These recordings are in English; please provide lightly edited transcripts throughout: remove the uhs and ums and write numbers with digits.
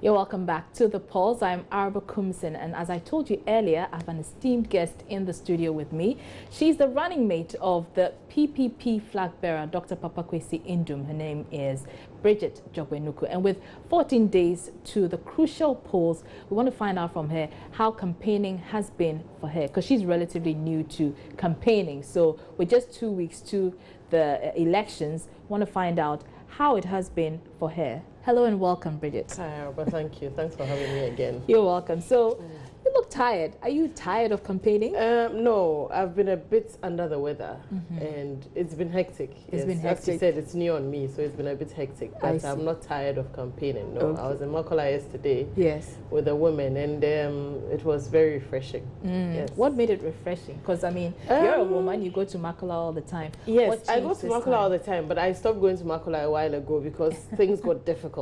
You're welcome back to The Pulse. I'm Arba Kumsin, and as I told you earlier, I have an esteemed guest in the studio with me. She's the running mate of the PPP flag bearer, Dr. Papakwesi Indum. Her name is Bridget Jogwenuku. And with 14 days to the crucial polls, we want to find out from her how campaigning has been for her, because she's relatively new to campaigning. So with just 2 weeks to the elections, we want to find out how it has been for her. Hello and welcome, Bridget. Hi, Arba. Thank you. Thanks for having me again. You're welcome. So, you look tired. Are you tired of campaigning? No, I've been a bit under the weather, and it's been hectic. It's been hectic. As you said, it's new on me, so it's been a bit hectic. But I'm not tired of campaigning. No, Okay. I was in Makola yesterday. Yes. With a woman, and it was very refreshing. Yes. What made it refreshing? Because I mean, you're a woman. You go to Makola all the time. Yes, I go to Makola all the time, but I stopped going to Makola a while ago because things got difficult.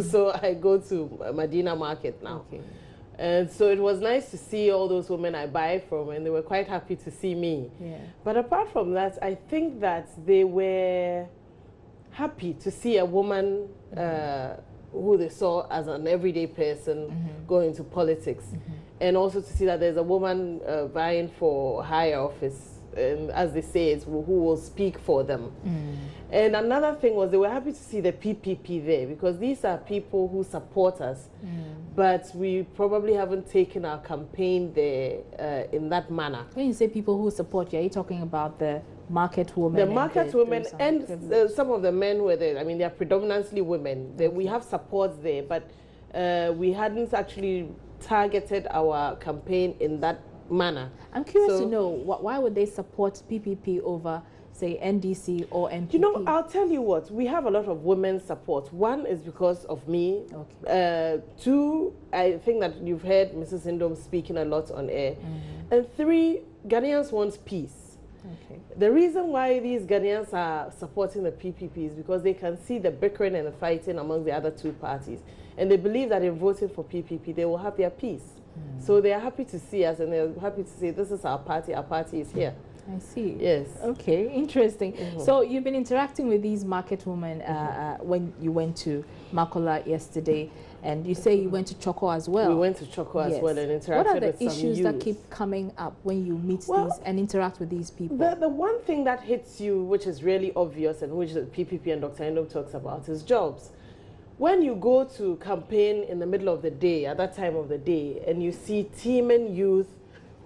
So I go to Medina Market now. Okay. And so it was nice to see all those women I buy from, and they were quite happy to see me. Yeah. But apart from that, I think that they were happy to see a woman who they saw as an everyday person go into politics. And also to see that there's a woman vying for higher office, as they say, it's who will speak for them. And another thing was they were happy to see the PPP there, because these are people who support us, but we probably haven't taken our campaign there in that manner. When you say people who support you, are you talking about the market women? The market women and some of the men were there. I mean, they are predominantly women. We have supports there, but we hadn't actually targeted our campaign in that manner. I'm curious to know, why would they support PPP over, say, NDC or MPP? You know, I'll tell you what, we have a lot of women's support. One is because of me. Okay. Two, I think that you've heard Mrs. Indom speaking a lot on air. And three, Ghanaians want peace. Okay. The reason why these Ghanaians are supporting the PPP is because they can see the bickering and the fighting among the other two parties. And they believe that in voting for PPP, they will have their peace. So they are happy to see us, and they're happy to say, this is our party is here. I see. Yes. Okay, interesting. So you've been interacting with these market women when you went to Makola yesterday, and you say you went to Choco as well. We went to Choco as well and interacted with some youth. What are the issues that keep coming up when you meet these and interact with these people? The one thing that hits you, which is really obvious and which the PPP and Dr. Indom talks about, is jobs. When you go to campaign in the middle of the day, at that time of the day, and you see teeming youth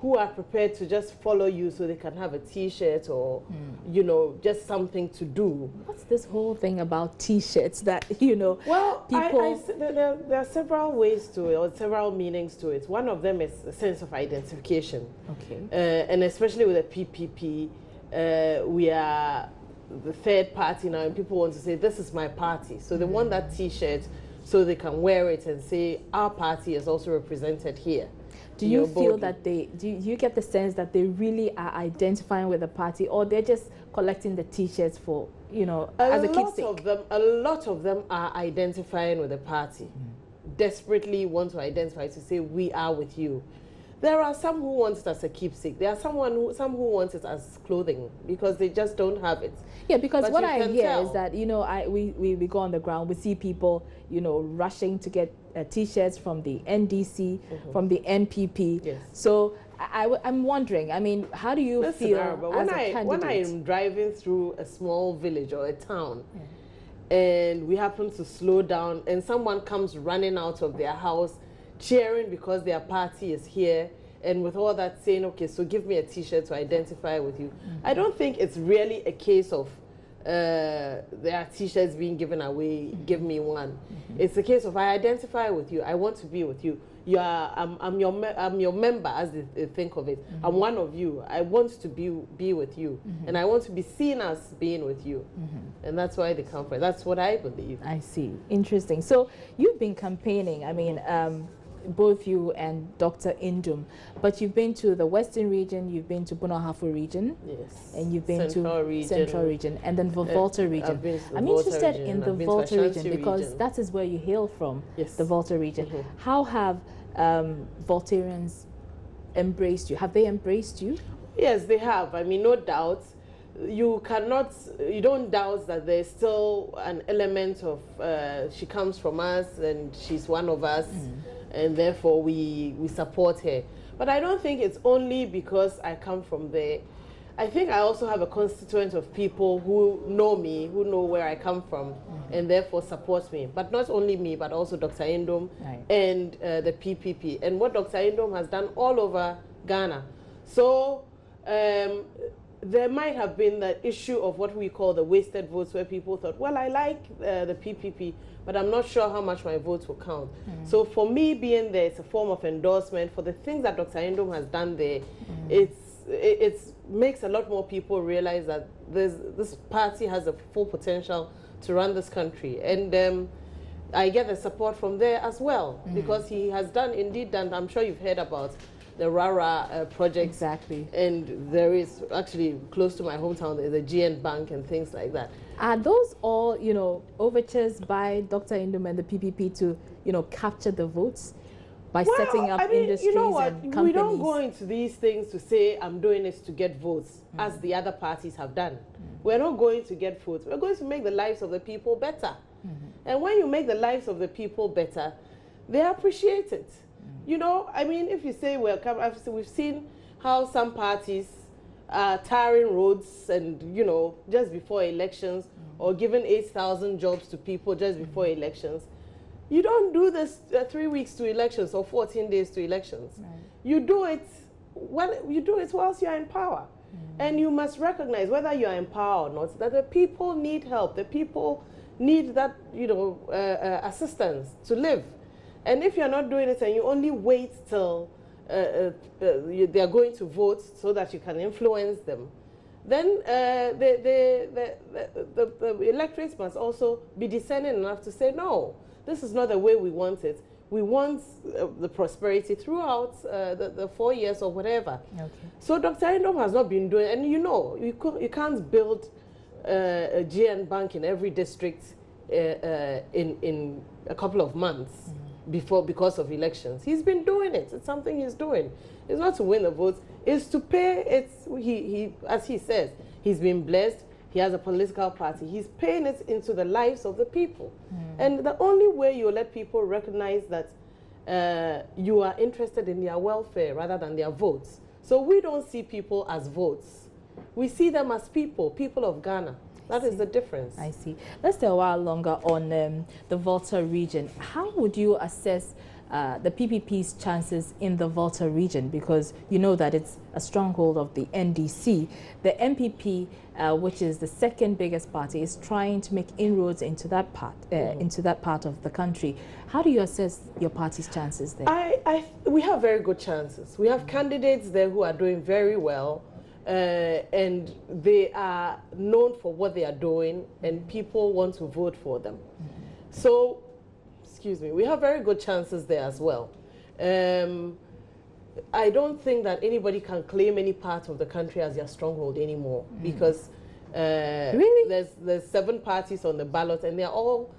who are prepared to just follow you so they can have a T-shirt or, you know, just something to do. What's this whole thing about T-shirts that, you know, well, people... there are several ways to it, or several meanings to it. One of them is a sense of identification. Okay. And especially with the PPP, we are the third party now, and people want to say, this is my party. So they want that T-shirt so they can wear it and say, our party is also represented here. Do you feel that do you get the sense that they really are identifying with the party, or they're just collecting the T-shirts for, you know, as a keepsake? A lot of them are identifying with the party, desperately want to identify, to say, we are with you. There are some who want it as a keepsake. There are some who want it as clothing because they just don't have it. Yeah, because what I hear is that, you know, we go on the ground, we see people, you know, rushing to get T-shirts from the NDC, from the NPP. Yes. So I'm wondering, I mean, how do you feel as a candidate? When I am driving through a small village or a town, and we happen to slow down, and someone comes running out of their house, cheering because their party is here, and with all that saying, okay, so give me a T-shirt to identify with you. I don't think it's really a case of there are T-shirts being given away, give me one. It's a case of I identify with you, I want to be with you. I'm your member, as they think of it. I'm one of you. I want to be with you, and I want to be seen as being with you, and that's why they come for it. That's what I believe. I see. Interesting. So you've been campaigning. I mean, both you and Dr. Indum, but you've been to the Western region, you've been to Bonohafo region, yes, and you've been Central to Central region, and then the Volta region. I'm interested in the Volta region because that is where you hail from, the Volta region. How have Voltarians embraced you? Have they embraced you? Yes, they have. I mean, no doubt. you don't doubt that there's still an element of she comes from us and she's one of us, and therefore we support her. But I don't think it's only because I come from there. I think I also have a constituent of people who know me, who know where I come from, and therefore support me. But not only me, but also Dr. Indom and the PPP, and what Dr. Indom has done all over Ghana. So there might have been the issue of what we call the wasted votes, where people thought, well, I like the PPP, but I'm not sure how much my votes will count. So for me being there, it's a form of endorsement for the things that Dr. Indom has done there. It makes a lot more people realize that this party has a full potential to run this country. And I get the support from there as well, because he has indeed done, I'm sure you've heard about the RARA project. Exactly. And there is actually close to my hometown, there's a GN Bank and things like that. Are those all, overtures by Dr. Indom and the PPP to, capture the votes by setting up industries you know what? and companies? We don't go into these things to say, I'm doing this to get votes, as the other parties have done. We're not going to get votes. We're going to make the lives of the people better. And when you make the lives of the people better, they appreciate it. If you say we've seen how some parties are tarring roads and, just before elections, or giving 8,000 jobs to people just before elections. You don't do this 3 weeks to elections or 14 days to elections. You do it whilst you're in power. And you must recognize, whether you are in power or not, that the people need help. The people need that, assistance to live. And if you're not doing it and you only wait till they're going to vote so that you can influence them, then the electorates must also be discerning enough to say, no, this is not the way we want it. We want the prosperity throughout the 4 years or whatever. Okay. So Dr. Indom has not been doing, and you can't build a GN Bank in every district in a couple of months because of elections. He's been doing it. It's something he's doing. It's not to win the votes. It's to pay. He as he says, he's been blessed. He has a political party. He's paying it into the lives of the people. And the only way you let people recognize that you are interested in their welfare rather than their votes. So we don't see people as votes. We see them as people of Ghana. That is the difference. I see. Let's stay a while longer on the Volta region. How would you assess the PPP's chances in the Volta region? Because you know that it's a stronghold of the NDC. The MPP, which is the second biggest party, is trying to make inroads into that part of the country. How do you assess your party's chances there? We have very good chances. We have candidates there who are doing very well. And they are known for what they are doing, and people want to vote for them. So, we have very good chances there as well. I don't think that anybody can claim any part of the country as their stronghold anymore, because really? there's 7 parties on the ballot, and they're all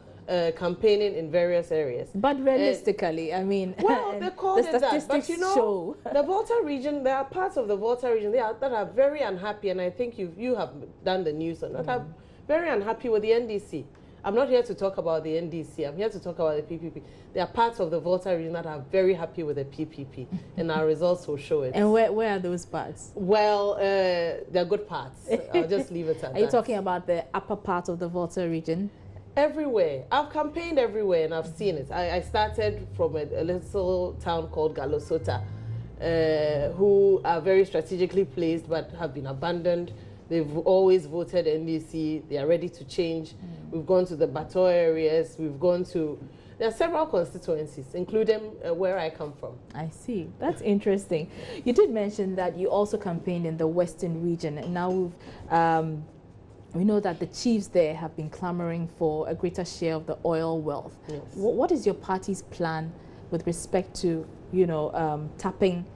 campaigning in various areas. But realistically, well, they call it that. But show. The Volta region, there are parts of the Volta region that are very unhappy, and I think you have done the news on that, are very unhappy with the NDC. I'm not here to talk about the NDC. I'm here to talk about the PPP. There are parts of the Volta region that are very happy with the PPP, and our results will show it. And where are those parts? Well, they're good parts. I'll just leave it at that. Are you talking about the upper part of the Volta region? Everywhere. I've campaigned everywhere, and I've seen it. I started from a little town called Galosota, who are very strategically placed but have been abandoned. They've always voted NDC. They are ready to change. We've gone to the Bato areas. There are several constituencies, including where I come from. I see. That's interesting. You did mention that you also campaigned in the Western region, and now we know that the chiefs there have been clamoring for a greater share of the oil wealth. Yes. What is your party's plan with respect to, tapping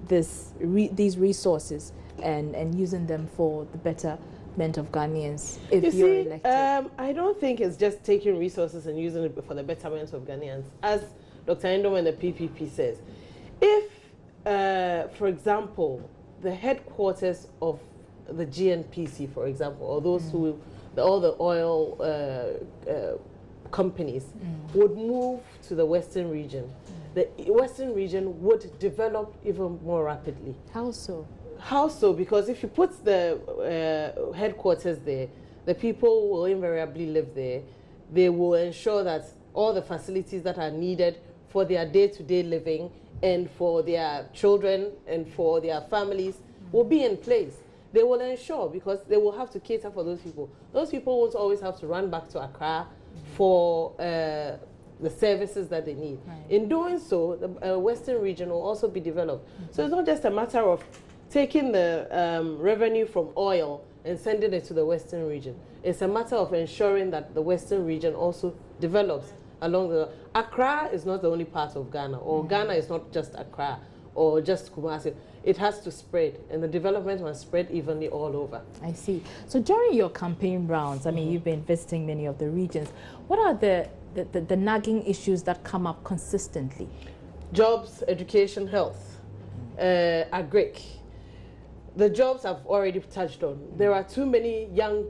these resources and using them for the betterment of Ghanaians if you're elected? I don't think it's just taking resources and using it for the betterment of Ghanaians. As Dr. Indom and the PPP says, if, for example, the headquarters of the GNPC, for example, or those who, all the oil companies would move to the Western region, the Western region would develop even more rapidly. How so? How so? Because if you put the headquarters there, the people will invariably live there. They will ensure that all the facilities that are needed for their day-to-day living and for their children and for their families will be in place. They will ensure, because they will have to cater for those people. Those people won't always have to run back to Accra for the services that they need. Right. In doing so, the Western region will also be developed. So it's not just a matter of taking the revenue from oil and sending it to the Western region. It's a matter of ensuring that the Western region also develops along the... Accra is not the only part of Ghana, or Ghana is not just Accra or just Kumasi. It has to spread, and the development must spread evenly all over. I see. So during your campaign rounds, I mean, you've been visiting many of the regions. What are the nagging issues that come up consistently? Jobs, education, health, agric. The jobs I've already touched on. There are too many young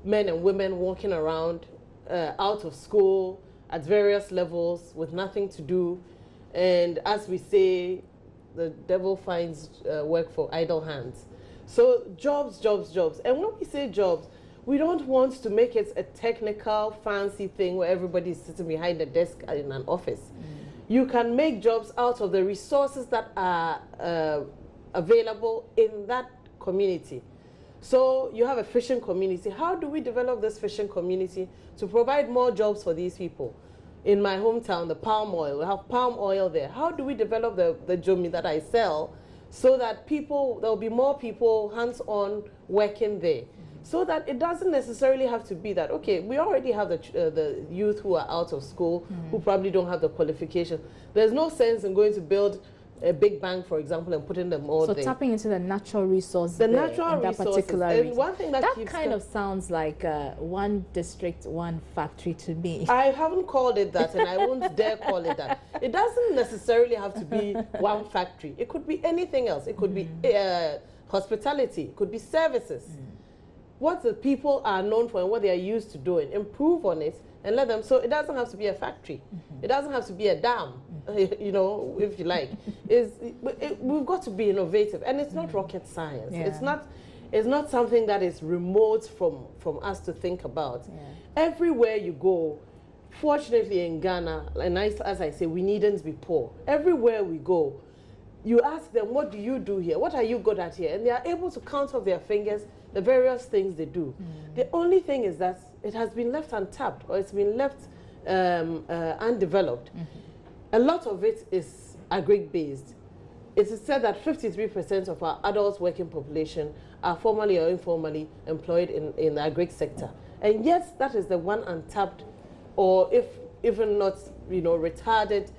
men and women walking around out of school at various levels with nothing to do. And as we say, the devil finds work for idle hands. So jobs, jobs, jobs. And when we say jobs, we don't want to make it a technical, fancy thing where everybody is sitting behind a desk in an office. You can make jobs out of the resources that are available in that community. So you have a fishing community. How do we develop this fishing community to provide more jobs for these people? In my hometown, the palm oil, we have palm oil there. How do we develop the jomi that I sell so that people, there'll be more people hands-on working there? So that it doesn't necessarily have to be that, okay, we already have the youth who are out of school, who probably don't have the qualification. There's no sense in going to build a big bank, for example, and putting them all there. So tapping into the natural resources, the natural that resources. particular And region. one thing that kind of sounds like one district, one factory to me. I haven't called it that, and I won't dare call it that. It doesn't necessarily have to be one factory. It could be anything else. It could be hospitality. It could be services. What the people are known for and what they are used to doing, improve on it and let them. So it doesn't have to be a factory. It doesn't have to be a dam, you know, if you like. We've got to be innovative, and it's not rocket science. Yeah. It's not something that is remote from us to think about. Yeah. Everywhere you go, fortunately in Ghana, and as I say, we needn't be poor. Everywhere we go, you ask them, what do you do here? What are you good at here? And they are able to count off their fingers the various things they do. The only thing is that it has been left untapped, or it's been left undeveloped. A lot of it is agric-based. It is said that 53% of our adult working population are formally or informally employed in the agric sector. And yet, that is the one untapped, or if even not, you know, retarded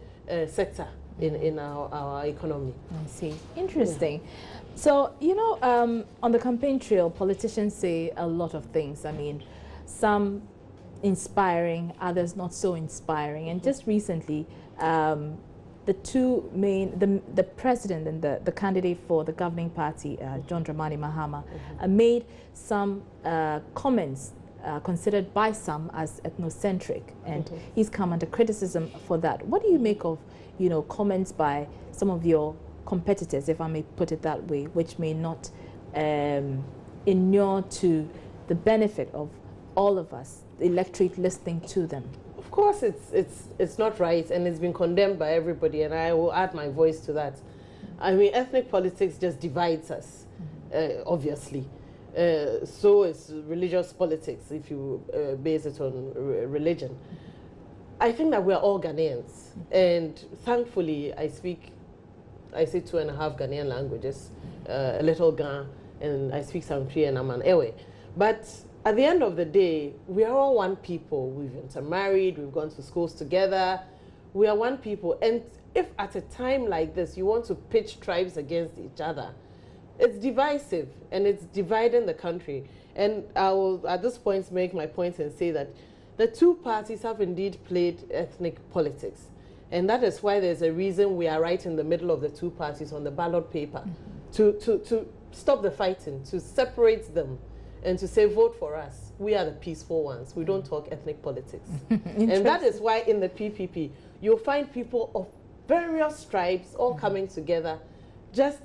sector in our economy. I see. Interesting. Yeah. So, you know, on the campaign trail, politicians say a lot of things. I mean, some inspiring, others not so inspiring. And just recently, the two main, the president and the candidate for the governing party, John Dramani Mahama, made some comments considered by some as ethnocentric, and he's come under criticism for that. What do you make of, you know, comments by some of your competitors, if I may put it that way, which may not inure to the benefit of all of us, the electorate, listening to them? Of course, it's not right, and it's been condemned by everybody, and I will add my voice to that. I mean, ethnic politics just divides us, obviously. So is religious politics, if you base it on religion. I think that we're all Ghanaians, and thankfully I say 2.5 Ghanaian languages, a little Ga, and I speak some Twi and I'm an Ewe. But at the end of the day, we are all one people. We've intermarried, we've gone to schools together. We are one people. And if at a time like this, you want to pitch tribes against each other, it's divisive and it's dividing the country. And I will, at this point, make my point and say that the two parties have indeed played ethnic politics. And that is why there's a reason we are right in the middle of the two parties on the ballot paper, to stop the fighting, to separate them, and to say, vote for us. We are the peaceful ones. We don't talk ethnic politics. And that is why in the PPP, you'll find people of various tribes all coming together, just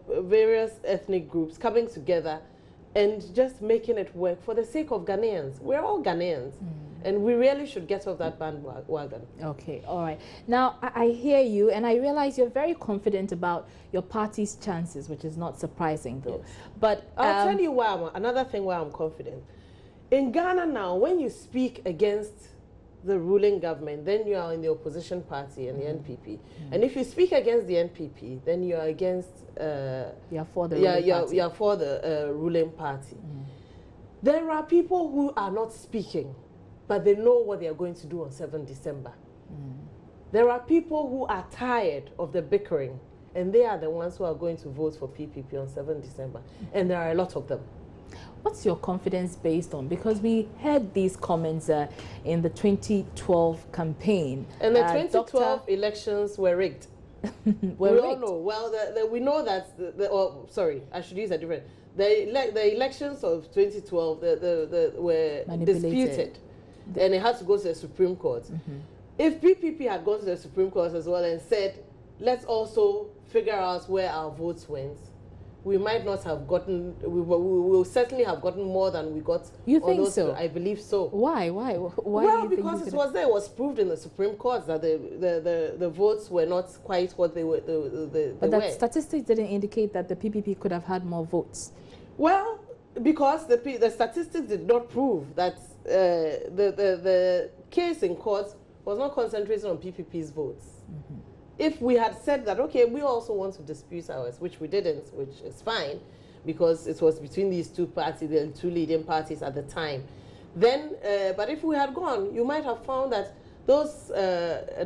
various ethnic groups coming together and just making it work for the sake of Ghanaians. We're all Ghanaians. And we really should get off that bandwagon. Okay, all right. Now, I hear you, and I realize you're very confident about your party's chances, which is not surprising, though. Yes. But I'll tell you why. Another thing why I'm confident. In Ghana now, when you speak against the ruling government, then you are in the opposition party and the NPP. And if you speak against the NPP, then you are against... you're for the ruling party. You're for the ruling party. There are people who are not speaking, but they know what they are going to do on 7 December. There are people who are tired of the bickering, and they are the ones who are going to vote for PPP on 7 December. And there are a lot of them. What's your confidence based on? Because we heard these comments in the 2012 campaign. And the 2012 elections were rigged. We all know. Well, we know that, sorry, I should use a different. The elections of 2012 were disputed. And it had to go to the Supreme Court. If PPP had gone to the Supreme Court as well and said, let's also figure out where our votes went, we might not have gotten, we will certainly have gotten more than we got. You think so? I believe so. Why? Well, because it was there, it was proved in the Supreme Court that the votes were not quite what they were. But that statistics didn't indicate that the PPP could have had more votes. Well, because the statistics did not prove that the case in court was not concentrating on PPP's votes. If we had said that, okay, we also want to dispute ours, which we didn't, which is fine, because it was between these two parties, the two leading parties at the time, then, but if we had gone, you might have found that those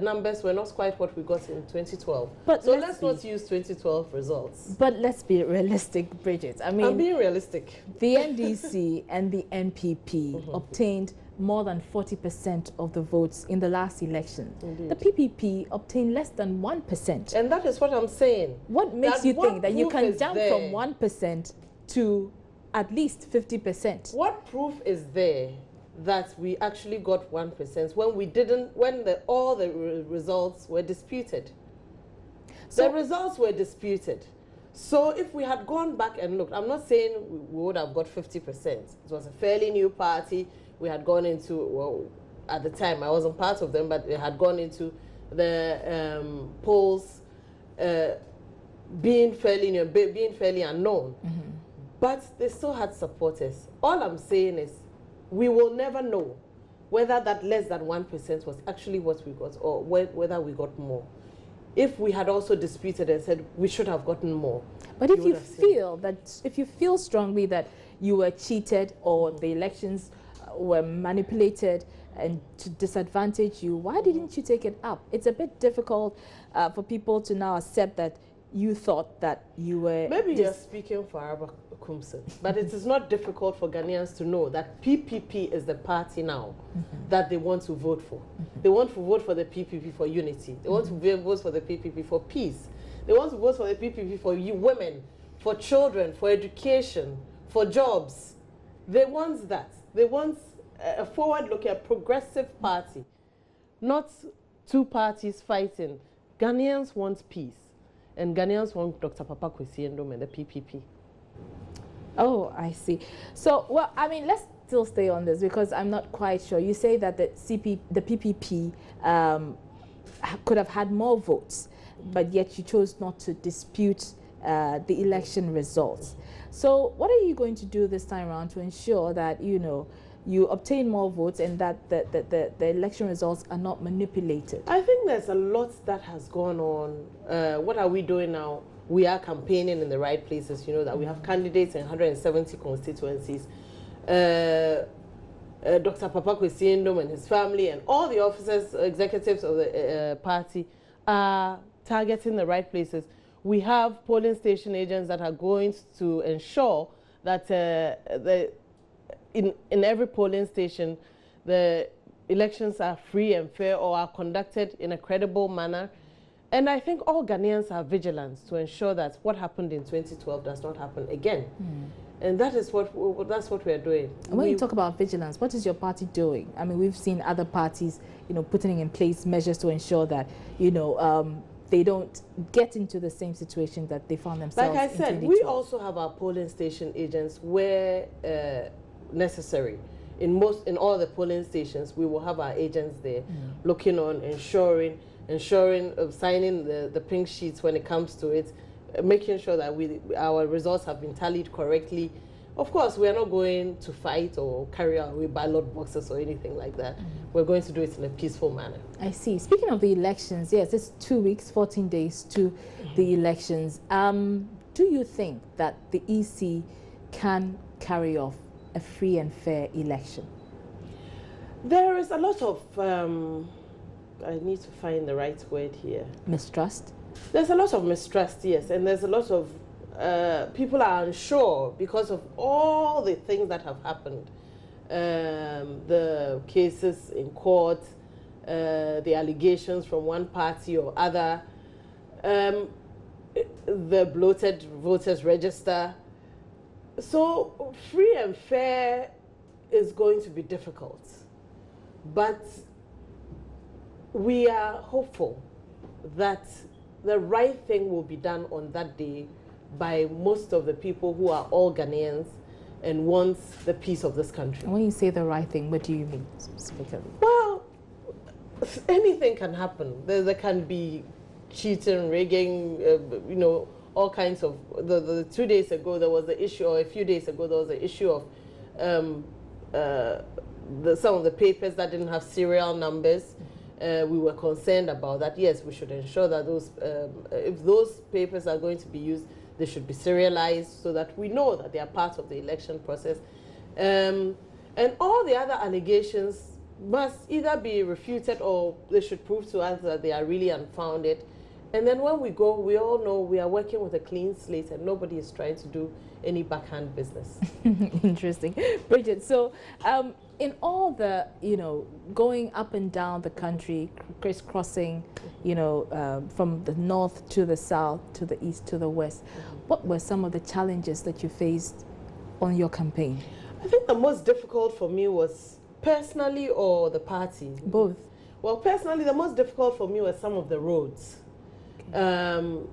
numbers were not quite what we got in 2012. But so let's not use 2012 results. But let's be realistic, Bridget. I mean, I'm being realistic. The NDC and the NPP obtained more than 40% of the votes in the last election. Indeed. The PPP obtained less than 1%. And that is what I'm saying. What makes you think that you can jump from 1% to at least 50%? What proof is there that we actually got 1% when we didn't, when all the results were disputed? So the results were disputed. So if we had gone back and looked, I'm not saying we would have got 50%. It was a fairly new party. We had gone into, well, at the time, I wasn't part of them, but they had gone into the polls being fairly new, being fairly unknown. But they still had supporters. All I'm saying is, we will never know whether that less than 1% was actually what we got or whether we got more. If we had also disputed and said we should have gotten more. But if you feel that, if you feel strongly that you were cheated or the elections were manipulated and to disadvantage you, why didn't you take it up? It's a bit difficult for people to now accept that you thought that you were... Maybe you're speaking for Araba Kumsin, but it is not difficult for Ghanaians to know that PPP is the party now that they want to vote for. They want to vote for the PPP for unity. They want to vote for the PPP for peace. They want to vote for the PPP for women, for children, for education, for jobs. They want that. They want a forward-looking, progressive party, not two parties fighting. Ghanaians want peace, and Ghanaians want Dr. Papa Kwesi Nkrumah and the PPP. Oh, I see. So, well, I mean, let's still stay on this because I'm not quite sure. You say that the PPP could have had more votes, but yet you chose not to dispute the election results. So what are you going to do this time around to ensure that, you know, you obtain more votes and that the election results are not manipulated? I think there's a lot that has gone on. What are we doing now? We are campaigning in the right places. You know that we have candidates in 170 constituencies. Dr. Papa Kwesi Nkrumah and his family and all the officers, executives of the party are targeting the right places. We have polling station agents that are going to ensure that in every polling station, the elections are free and fair or are conducted in a credible manner. And I think all Ghanaians are vigilant to ensure that what happened in 2012 does not happen again. And that is that's what we are doing. And when you talk about vigilance, what is your party doing? I mean, we've seen other parties, putting in place measures to ensure that, they don't get into the same situation that they found themselves in. Like I said, we also have our polling station agents where necessary. In all the polling stations, we will have our agents there looking on, ensuring, signing the pink sheets when it comes to it, making sure that our results have been tallied correctly. Of course, we are not going to fight or carry away ballot boxes or anything like that. We're going to do it in a peaceful manner. I see. Speaking of the elections, yes, it's 2 weeks, 14 days to the elections. Do you think that the EC can carry off a free and fair election? There is a lot of, I need to find the right word here. Mistrust? There's a lot of mistrust, yes, and there's a lot of people are unsure because of all the things that have happened. The cases in court, the allegations from one party or other, the bloated voters register. So free and fair is going to be difficult, but we are hopeful that the right thing will be done on that day by most of the people who are all Ghanaians and wants the peace of this country. When you say the right thing, what do you mean specifically? Well, anything can happen. There can be cheating, rigging, all kinds of. The 2 days ago there was the issue, or a few days ago there was the issue of some of the papers that didn't have serial numbers. We were concerned about that. Yes, we should ensure that if those papers are going to be used, they should be serialized so that we know that they are part of the election process. And all the other allegations must either be refuted or they should prove to us that they are really unfounded. And then when we go, we all know we are working with a clean slate and nobody is trying to do any backhand business. Interesting. Bridget, so in all the, going up and down the country, crisscrossing, from the north to the south, to the east to the west, what were some of the challenges that you faced on your campaign? I think the most difficult for me was personally or the party? Both. Well, personally, the most difficult for me was some of the roads. Okay.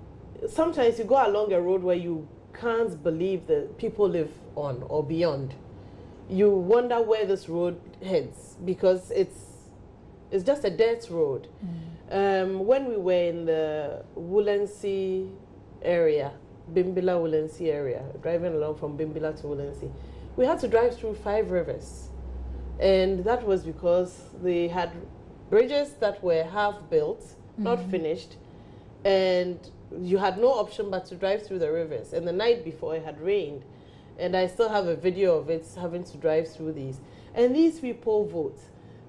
Sometimes you go along a road where you can't believe that people live on or beyond. You wonder where this road heads because it's just a dirt road. When we were in the Woolensey area, Bimbilla Woolensey area, driving along from Bimbilla to Woolensey, we had to drive through 5 rivers. And that was because they had bridges that were half built, not finished, and you had no option but to drive through the rivers. And the night before it had rained. And I still have a video of it having to drive through these. And these people vote.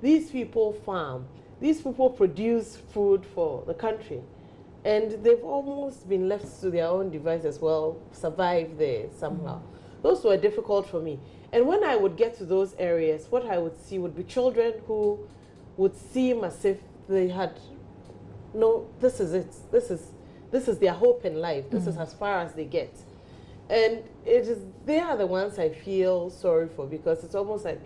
These people farm. These people produce food for the country. And they've almost been left to their own devices. Well, survive there somehow. Those were difficult for me. And when I would get to those areas, what I would see would be children who would seem as if they had, no, this is it. This is their hope in life. This is as far as they get. And they are the ones I feel sorry for because it's almost like,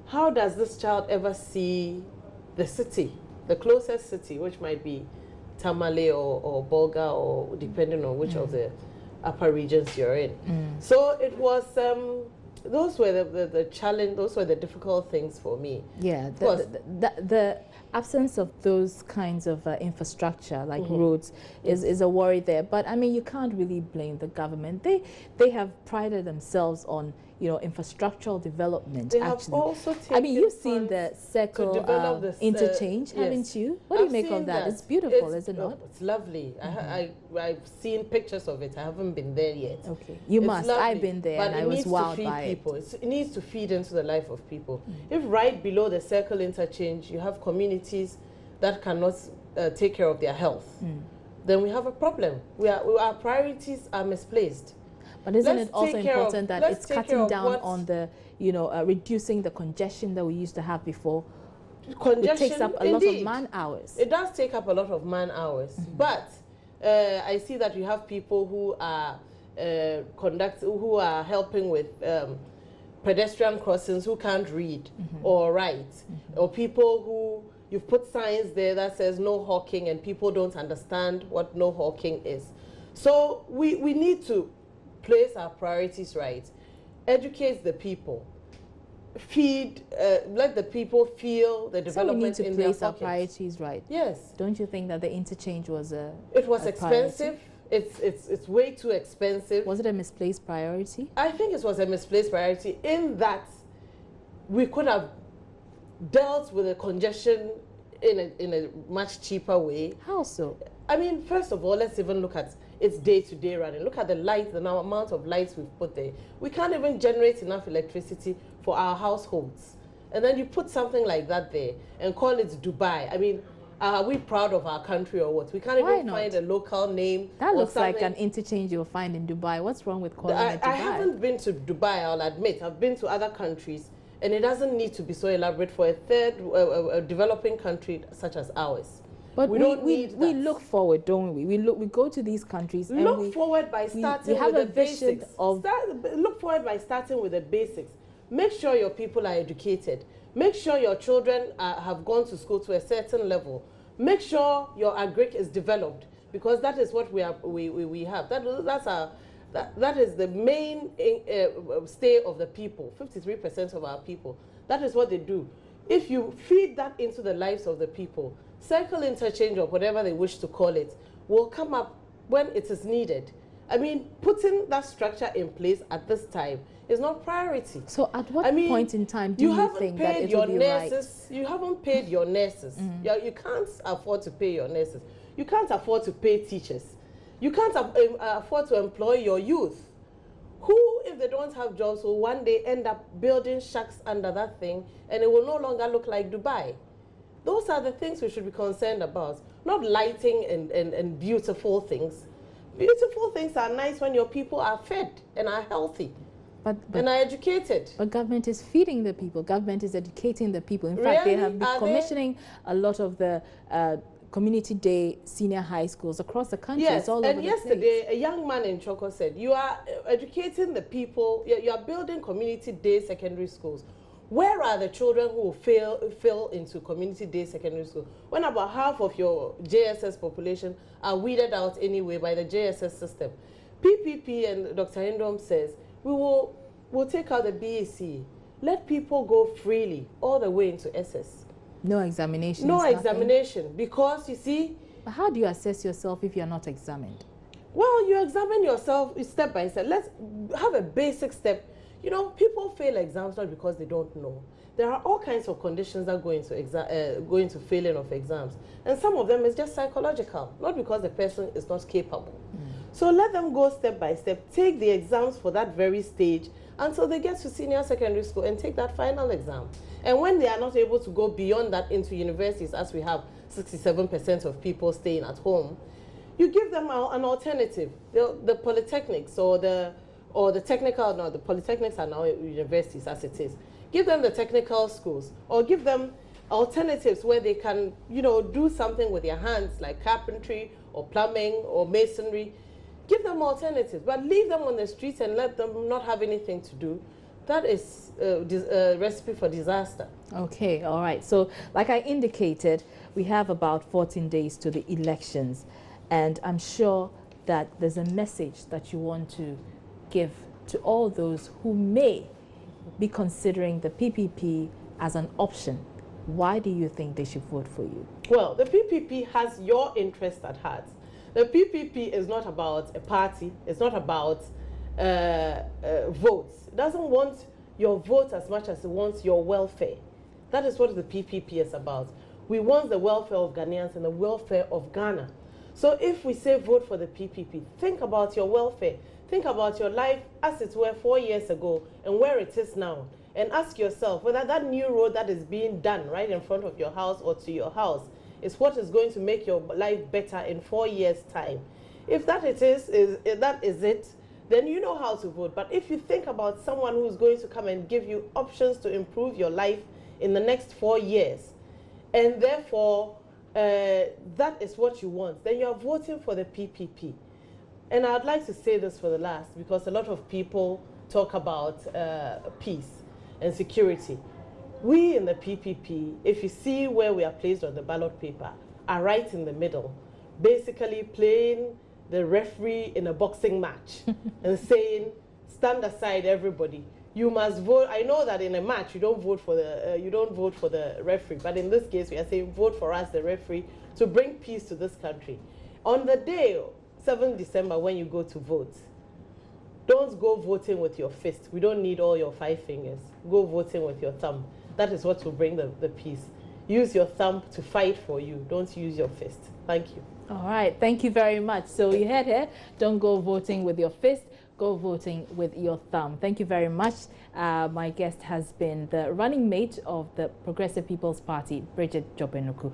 how does this child ever see the city, the closest city, which might be Tamale or Bolga, or depending on which of the upper regions you're in. So it was, those were the challenge, those were the difficult things for me. Yeah, the absence of those kinds of infrastructure like roads is a worry there. But I mean, you can't really blame the government. They have prided themselves on infrastructural development. They have also taken, I mean, you've seen the circle interchange, haven't you? What do you make of that? It's beautiful, is it not? It's lovely. I've seen pictures of it. I haven't been there yet. Okay, you must. Lovely, I've been there and I was wowed by it. It needs to feed into the life of people. If right below the circle interchange you have communities that cannot take care of their health, then we have a problem. Our priorities are misplaced. But isn't it also important that it's cutting down on the, reducing the congestion that we used to have before? congestion. It takes up a lot of man hours. It does take up a lot of man hours. But I see that you have people who are who are helping with pedestrian crossings who can't read or write, or people who you've put signs there that says no hawking and people don't understand what no hawking is. So we need to place our priorities right, educate the people, feed, let the people feel the development in their pockets. So we need to place our priorities right. Yes. Don't you think that the interchange was it was expensive? It's way too expensive. Was it a misplaced priority? I think it was a misplaced priority in that we could have dealt with the congestion in a much cheaper way. How so? I mean, first of all, let's even look at its day-to-day running. Look at the light, the amount of lights we've put there. We can't even generate enough electricity for our households. And then you put something like that there and call it Dubai. I mean, are we proud of our country or what? We can't even find a local name. That looks like an interchange you'll find in Dubai. What's wrong with calling it Dubai? I haven't been to Dubai, I'll admit. I've been to other countries, and it doesn't need to be so elaborate for a developing country such as ours. But we look forward, don't we? We go to these countries and look forward by starting with the basics. Look forward by starting with the basics. Make sure your people are educated. Make sure your children have gone to school to a certain level. Make sure your agric is developed, because that is what we have. That is the main stay of the people. 53% of our people. That is what they do. If you feed that into the lives of the people, circle interchange or whatever they wish to call it will come up when it is needed. I mean, putting that structure in place at this time is not priority. So at what point in time do you think that it will be right? You haven't paid your nurses. You can't afford to pay your nurses. You can't afford to pay teachers. You can't afford to employ your youth, who, if they don't have jobs, will one day end up building shacks under that thing, and it will no longer look like Dubai. Those are the things we should be concerned about, not lighting and beautiful things. Beautiful things are nice when your people are fed and are healthy and are educated. But government is feeding the people. Government is educating the people. In fact, they have been commissioning a lot of the community day senior high schools across the country. Yes, all and over yesterday a young man in Choco said, you are educating the people, you are building community day secondary schools. Where are the children who fail into community day secondary school when about half of your JSS population are weeded out anyway by the JSS system? PPP and Dr. Indom says we'll take out the BEC. Let people go freely all the way into SS. No examination. No examination, because you see. But how do you assess yourself if you're not examined? Well, you examine yourself step by step. Let's have a basic step. You know, people fail exams not because they don't know. There are all kinds of conditions that go into failing of exams. And some of them is just psychological, not because the person is not capable. So let them go step by step, take the exams for that very stage until they get to senior secondary school and take that final exam. And when they are not able to go beyond that into universities, as we have 67% of people staying at home, you give them an alternative. The polytechnics or the technical, no, the polytechnics are now universities as it is. Give them the technical schools, or give them alternatives where they can, you know, do something with their hands like carpentry or plumbing or masonry. Give them alternatives, but leave them on the streets and let them not have anything to do. That is a recipe for disaster. Okay, all right. So like I indicated, we have about 14 days to the elections, and I'm sure that there's a message that you want to give to all those who may be considering the PPP as an option. Why do you think they should vote for you? Well, the PPP has your interest at heart. The PPP is not about a party. It's not about votes. It doesn't want your vote as much as it wants your welfare. That is what the PPP is about. We want the welfare of Ghanaians and the welfare of Ghana. So if we say vote for the PPP, think about your welfare. Think about your life as it were 4 years ago and where it is now. And ask yourself whether that new road that is being done right in front of your house or to your house is what is going to make your life better in 4 years' time. If that is it, then you know how to vote. But if you think about someone who's going to come and give you options to improve your life in the next 4 years, and therefore that is what you want, then you are voting for the PPP. And I'd like to say this for the last, because a lot of people talk about peace and security. We in the PPP, if you see where we are placed on the ballot paper, are right in the middle, basically playing the referee in a boxing match and saying, stand aside, everybody. You must vote. I know that in a match you don't vote for the referee, but in this case we are saying vote for us, the referee, to bring peace to this country. On the day, 7th December, when you go to vote, don't go voting with your fist. We don't need all your 5 fingers. Go voting with your thumb. That is what will bring the peace. Use your thumb to fight for you. Don't use your fist. Thank you. All right. Thank you very much. So you heard her. Don't go voting with your fist. Go voting with your thumb. Thank you very much. My guest has been the running mate of the Progressive People's Party, Bridget Jobenuku.